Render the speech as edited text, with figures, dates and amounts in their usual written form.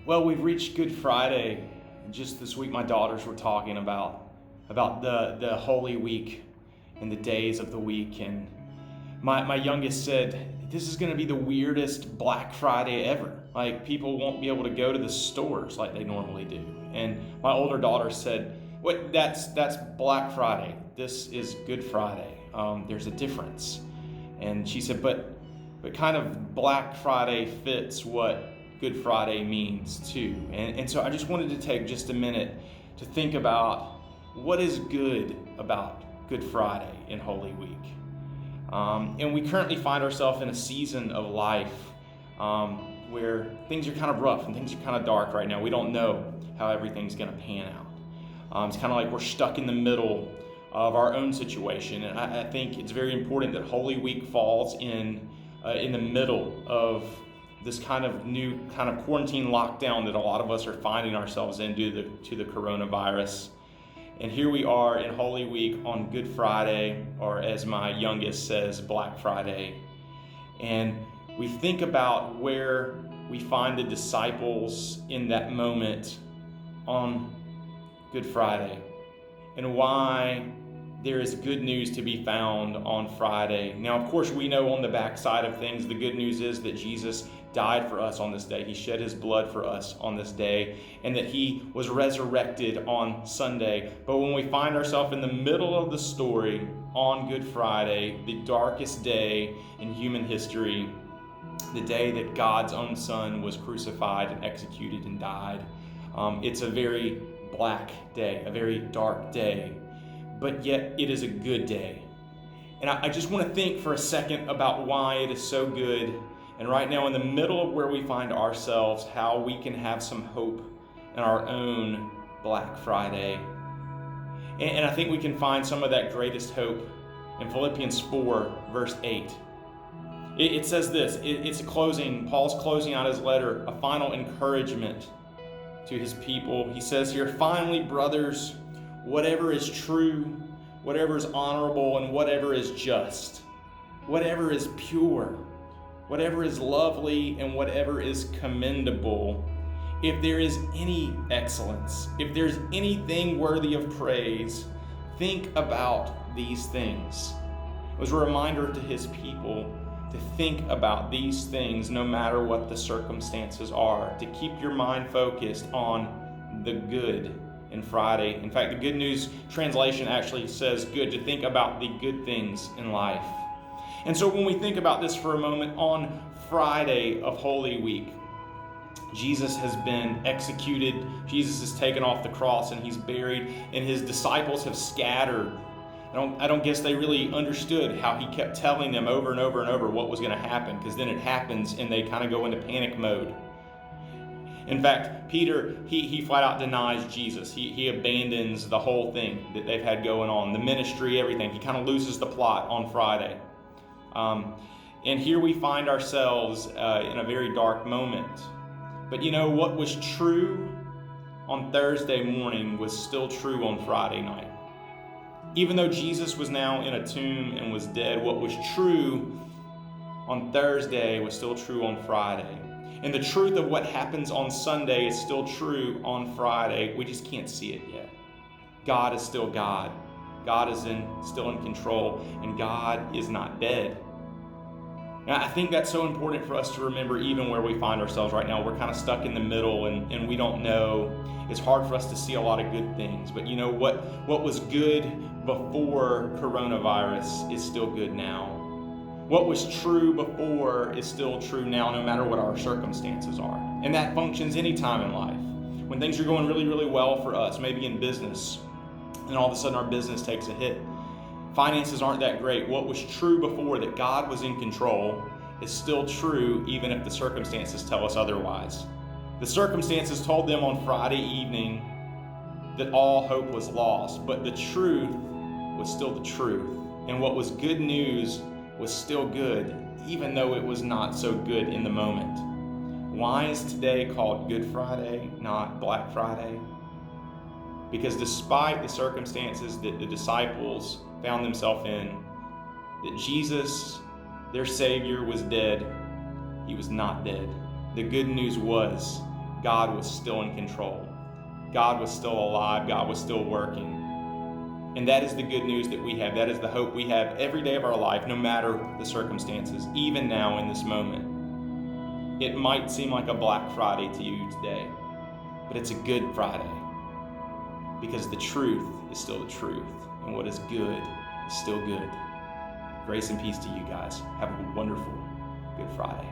Well, we've reached Good Friday. Just this week, my daughters were talking about the Holy Week and the days of the week. And my youngest said, this is going to be the weirdest Black Friday ever. Like, people won't be able to go to the stores like they normally do. And my older daughter said, "What? That's Black Friday. This is Good Friday. There's a difference." And she said, but kind of Black Friday fits what Good Friday means too. And so I just wanted to take just a minute to think about what is good about Good Friday in Holy Week. And we currently find ourselves in a season of life where things are kind of rough and things are kind of dark right now. We don't know how everything's going to pan out. It's kind of like we're stuck in the middle of our own situation. And I think it's very important that Holy Week falls in the middle of this kind of new kind of quarantine lockdown that a lot of us are finding ourselves in due to the coronavirus. And here we are in Holy Week on Good Friday, or as my youngest says, Black Friday. And we think about where we find the disciples in that moment on Good Friday and why there is good news to be found on Friday. Now, of course, we know on the backside of things, the good news is that Jesus died for us on this day. He shed his blood for us on this day, and that he was resurrected on Sunday. But when we find ourselves in the middle of the story on Good Friday, the darkest day in human history, the day that God's own Son was crucified and executed and died, it's a very black day, a very dark day. But yet it is a good day. And I just want to think for a second about why it is so good. And right now in the middle of where we find ourselves, how we can have some hope in our own Black Friday. And I think we can find some of that greatest hope in Philippians 4, verse 8. It says this, it's a closing, Paul's closing out his letter, a final encouragement to his people. He says here, "Finally, brothers, whatever is true, whatever is honorable, and whatever is just, whatever is pure, whatever is lovely, and whatever is commendable, if there is any excellence, if there's anything worthy of praise, think about these things." It was a reminder to his people to think about these things no matter what the circumstances are, to keep your mind focused on the good in Friday. In fact, the Good News translation actually says good, to think about the good things in life. And so when we think about this for a moment, on Friday of Holy Week, Jesus has been executed, Jesus is taken off the cross, and he's buried, and his disciples have scattered. I don't guess they really understood how he kept telling them over and over and over what was going to happen, because then it happens and they kind of go into panic mode. In fact, Peter, he flat out denies Jesus. He abandons the whole thing that they've had going on, the ministry, everything. He kind of loses the plot on Friday. And here we find ourselves in a very dark moment. But you know, what was true on Thursday morning was still true on Friday night. Even though Jesus was now in a tomb and was dead, what was true on Thursday was still true on Friday. And the truth of what happens on Sunday is still true on Friday. We just can't see it yet. God is still God. God is still in control, and God is not dead. Now, I think that's so important for us to remember, even where we find ourselves right now. We're kind of stuck in the middle, and we don't know. It's hard for us to see a lot of good things. But you know what was good before coronavirus is still good now. What was true before is still true now, no matter what our circumstances are. And that functions any time in life. When things are going really, really well for us, maybe in business, and all of a sudden our business takes a hit. Finances aren't that great. What was true before, that God was in control, is still true even if the circumstances tell us otherwise. The circumstances told them on Friday evening that all hope was lost, but the truth was still the truth. And what was good news was still good, even though it was not so good in the moment. Why is today called Good Friday, not Black Friday? Because despite the circumstances that the disciples found themselves in, that Jesus, their Savior, was dead, he was not dead. The good news was God was still in control. God was still alive. God was still working. And that is the good news that we have. That is the hope we have every day of our life, no matter the circumstances, even now in this moment. It might seem like a Black Friday to you today, but it's a Good Friday, because the truth is still the truth, and what is good is still good. Grace and peace to you guys. Have a wonderful Good Friday.